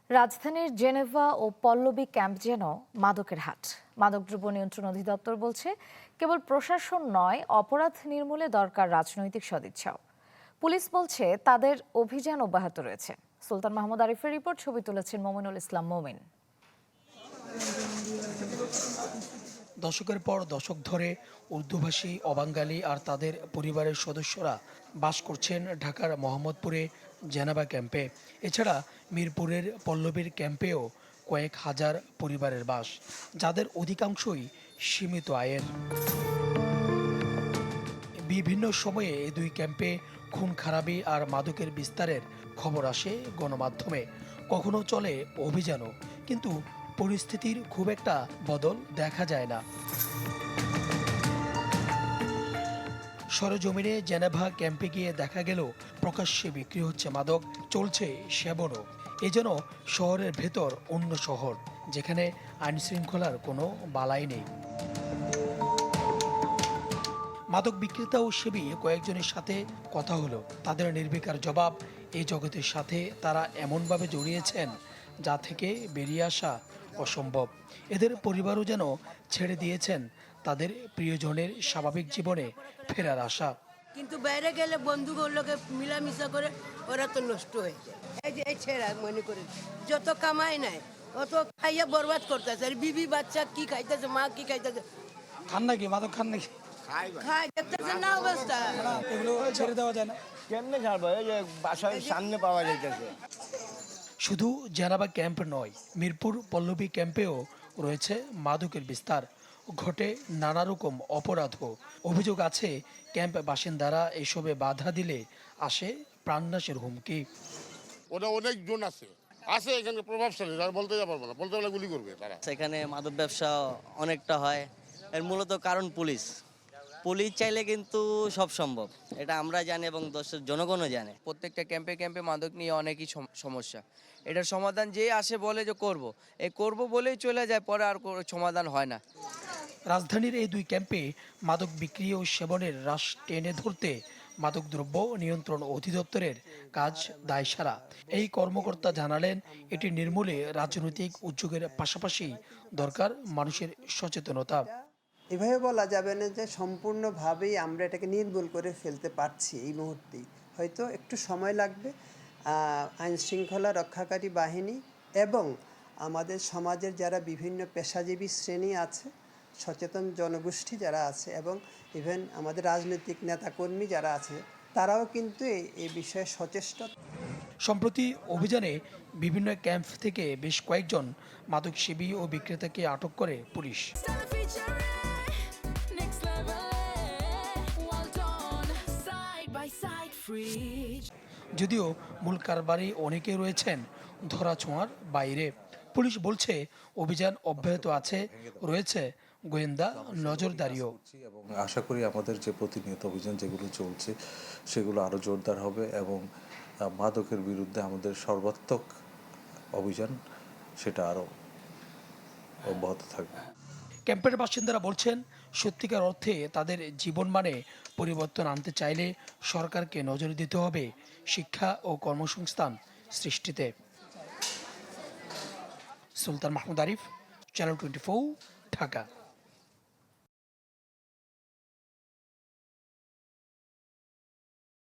রাজধানীর জেনেভা ও পল্লবী ক্যাম্প যেন মাদকের হাট। মাদকদ্রব্য নিয়ন্ত্রণ অধিদপ্তর বলছে, কেবল প্রশাসন নয়, অপরাধ নির্মূলে দরকার রাজনৈতিক সদিচ্ছাও। পুলিশ বলছে তাদের অভিযান অব্যাহত রয়েছে। সুলতান মাহমুদ আরিফের রিপোর্ট, ছবি তুলেছেন মমিনুল ইসলাম মমিন। দশকের পর দশক ধরে উর্দুভাষী অবাঙালি আর তাদের পরিবারের সদস্যরা বাস করছেন ঢাকার মোহাম্মদপুরে জেনেভা ক্যাম্পে। এছাড়া মিরপুরের পল্লবীর ক্যাম্পেও কয়েক হাজার পরিবারের বাস, যাদের অধিকাংশই সীমিত আয়ের। বিভিন্ন সময়ে এই দুই ক্যাম্পে খুন খারাপি আর মাদকের বিস্তারের খবর আসে গণমাধ্যমে। কখনো চলে অভিযানও, কিন্তু পরিস্থিতির খুব একটা বদল দেখা যায় না। সরেজমিনে জেনেভা ক্যাম্পে গিয়ে দেখা গেল প্রকাশ্যে বিক্রি হচ্ছে মাদক, চলছে সেবনও। এ যেন শহরের ভেতর অন্য শহর, যেখানে আইন শৃঙ্খলার কোনো বালাই নেই। মাদক বিক্রেতা ও সেবী কয়েকজনের সাথে কথা হলো। তাদের নির্বিকার জবাব, এই জগতের সাথে তারা এমনভাবে জড়িয়েছেন যা থেকে বেরিয়ে আসা অসম্ভব। এদের পরিবারও যেন ছেড়ে দিয়েছেন তাদের প্রিয়জনের স্বাভাবিক জীবনে ফেরার আশা। কিন্তু বাইরে গেলে বন্ধুগুলোকে মিলামিশা করে ওরা তো নষ্ট হয়ে যায়। এই যে এই ছেড়া মনে করে যত কামাই নাই অত খাইয়া বরবাদ করতেছে। আর বিবি বাচ্চা কি খাইতেছে, মা কি খাইতেছে। খান নাকি মাদক, খান নাকি? খাই দেখতেছে না অবস্থা। এগুলো ছেড়ে দেওয়া যায় না। কেমনে ছাড়বো? এই যে বাসার সামনে পাওয়া যাইতেছে। শুধু জেনেভা ক্যাম্প নয়, মিরপুর পল্লবী ক্যাম্পেও রয়েছে মাদকের বিস্তার। ঘটে নানা রকম অপরাধও। অভিযোগ আছে, ক্যাম্প বাসিন্দারা এসবে বাধা দিলে আসে প্রাণনাশের হুমকি। ওটা অনেক জন আছে এখানে প্রভাবশালী, তারা বলতে পারবো না, বলতে পারলে গুলি করবে তারা। সেখানে মাদক ব্যবসা অনেকটা হয়। এর মূলত কারণ পুলিশ চাইলে কিন্তু সব সম্ভব, এটা আমরা জানি এবং দেশের জনগণও জানে। প্রত্যেকটা ক্যাম্পে ক্যাম্পে মাদক নিয়ে অনেকই সমস্যা। এটার সমাধান যে আসে বলে যে করব বলেই চলে যায়, পরে আর সমাধান হয় না। রাজধানীর এই দুই ক্যাম্পে মাদক বিক্রি ও সেবনের হ্রাস টেনে ধরতে মাদকদ্রব্য নিয়ন্ত্রণ অধিদপ্তরের কাজ দায়সারা। এই কর্মকর্তা জানালেন, এটি নির্মূলে রাজনৈতিক উদ্যোগের পাশাপাশি দরকার মানুষের সচেতনতা। এভাবে বলা যাবে না যে সম্পূর্ণভাবেই আমরা এটাকে নির্মূল করে ফেলতে পারছি এই মুহূর্তেই, হয়তো একটু সময় লাগবে। আইন শৃঙ্খলা রক্ষাকারী বাহিনী এবং আমাদের সমাজের যারা বিভিন্ন পেশাজীবী শ্রেণী আছে, সচেতন জনগোষ্ঠী যারা আছে, এবং ইভেন আমাদের রাজনৈতিক নেতাকর্মী যারা আছে, তারাও কিন্তু এই বিষয়ে সচেষ্ট। সম্প্রতি অভিযানে বিভিন্ন ক্যাম্প থেকে বেশ কয়েকজন মাদকসেবী ও বিক্রেতাকে আটক করে পুলিশ। যদিও মূল কারবারি অনেকে রয়েছেন ধরাছোঁয়ার বাইরে। পুলিশ বলছে অভিযান অব্যাহত আছে, রয়েছে গোয়েন্দা নজরদারিও। এবং আশা করি আমাদের যে প্রতিনিয়ত অভিযান যেগুলো চলছে সেগুলো আরও জোরদার হবে এবং মাদকের বিরুদ্ধে আমাদের সর্বাত্মক অভিযান সেটা আরও অব্যাহত থাকবে। ক্যাম্পের বাসিন্দারা বলছেন, সত্যিকার অর্থে তাদের জীবনমানে পরিবর্তন আনতে চাইলে সরকারকে নজর দিতে হবে শিক্ষা ও কর্মসংস্থান সৃষ্টিতে। সুলতান মাহমুদ আরিফ, চ্যানেল 24, ঢাকা।